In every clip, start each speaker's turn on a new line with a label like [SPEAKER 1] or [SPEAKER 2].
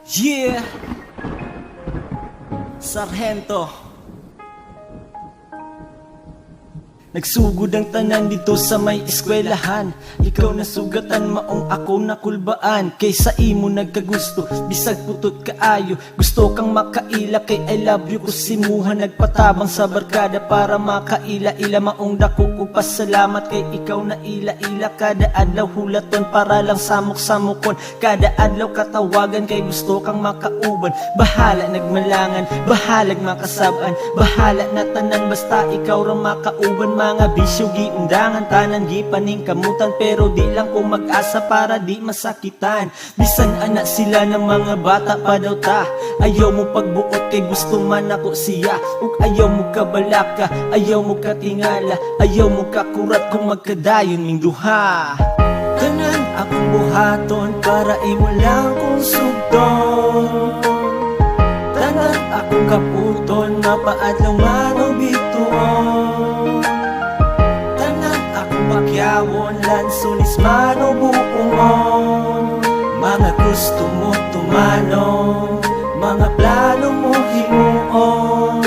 [SPEAKER 1] Yeah! Sargento nagsugod ang tanan dito sa may eskwelahan. Ikaw nasugatan maong ako nakulbaan. Kaysa imo nagkagusto, bisag putot kaayo. Gusto kang makaila kay I love you ko simuha. Nagpatabang sa barkada para makaila-ila. Maong dako ko pasalamat kay ikaw na ila-ila. Kada adlaw hulaton para lang samok-samokon. Kada adlaw katawagan kay gusto kang makauban. Bahala nagmalangan, bahalag makasaban. Bahala na tanan basta ikaw ra makauban. Mga bisyo giundangan, tanan gipaning kamutan. Pero di lang ko mag-asa para di masakitan. Bisan anak sila ng mga bata pa daw ta. Ayaw mo pagbuot kay gusto man ako siya. Ug ayaw mo kabalaka, ayaw mo katingala. Ayaw mo kakurat kung magkadayon ming duha. Tanan akong buhaton para imo lang kong sugton. Tanan akong kaputon, mapaadlaw man o bituon. Pakyawon, lansunis man o buungon. Mga gusto mo tumanong, mga plano mo himuon.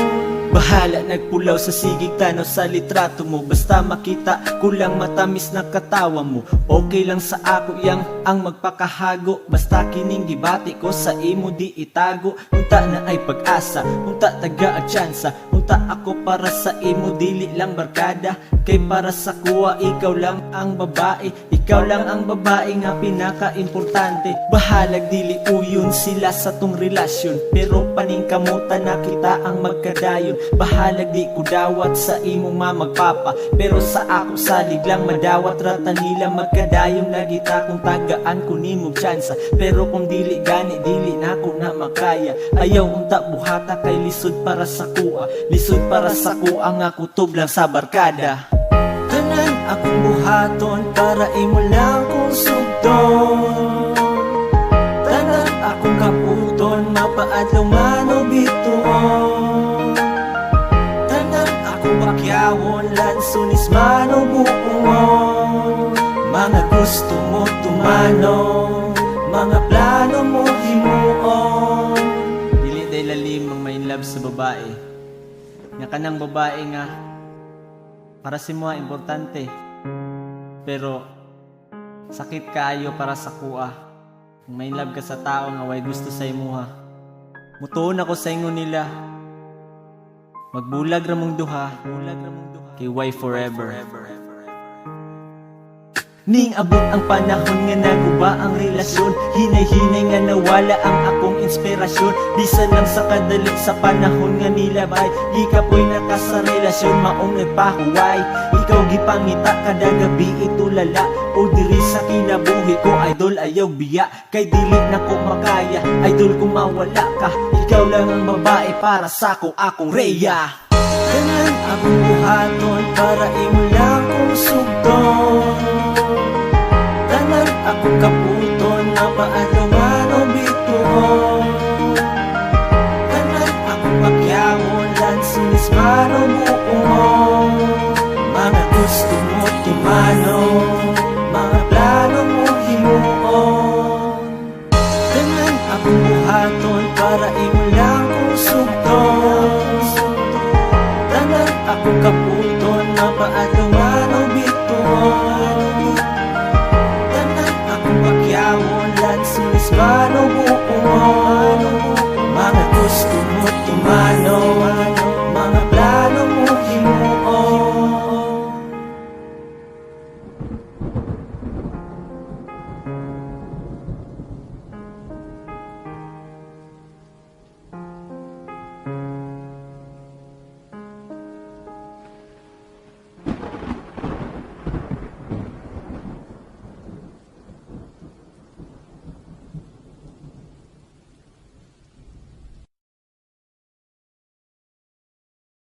[SPEAKER 1] Bahala nagpulaw sa sigig tanaw sa litrato mo. Basta makita kulang matamis na katawa mo. Okay lang sa ako yang ang magpakahago. Basta kining gibati ko sa imo di itago. Unta na ay pag-asa, unta taga ang tsansa. Unta ako para sa imo dili lang barkada. Kay para sa kuwa ikaw lang ang babae. Ikaw lang ang babae nga pinaka-importante. Bahalag dili uyon sila sa tong relasyon. Pero paningkamutan na kita ang magkadayon. Bahalag di ko dawat sa imong mamagpapa. Pero sa ako salig lang madawat rata nila magkadayon. Nagita kung tagaan ko nimong tsansa. Pero kung dili gani dili na ko na makaya. Ayaw unta buhata kay lisod para sa kuha. Lisod para sa kuha nga kutob lang sa barkada. Tanan akong buhaton para imo lang kong sugton. Tanan akong kaputon, mapaadlaw man o bituon. Tanan akong bakyawon, lansunis man o buungon. Mga gusto mo tumanong, mga plano mo himuon. Dili day lalim ang may love sa babae. Nga kanang babae nga para si mo importante. Pero sakit kaayo para sa kuha. Kung may love ka sa tao nga way gusto sa imuha. Mutuon ako sa ingon nila. Magbulag ra mong duha. Kay why forever. Ning abot ang panahon nga naguba ang relasyon. Hinay-hinay nga nawala ang akong inspirasyon. Bisan lang sa kadali sa panahon nga nilabay. Di ka po'y nakasa relasyon maong nagpahuway. Ikaw gipangita kada gabi itulala. O diri sa kinabuhi ko idol ayaw biya. Kay dili na ko makaya, idol kung mawala ka. Ikaw lang ang babae para sa akong Rhea. Tanan akong buhaton para imo lang kong sugton. Tanan akong kaputon, mapaadlaw man o bituon. Tanan akong pakyawon, lansunis man o buungon. Mga gusto mo tumanong,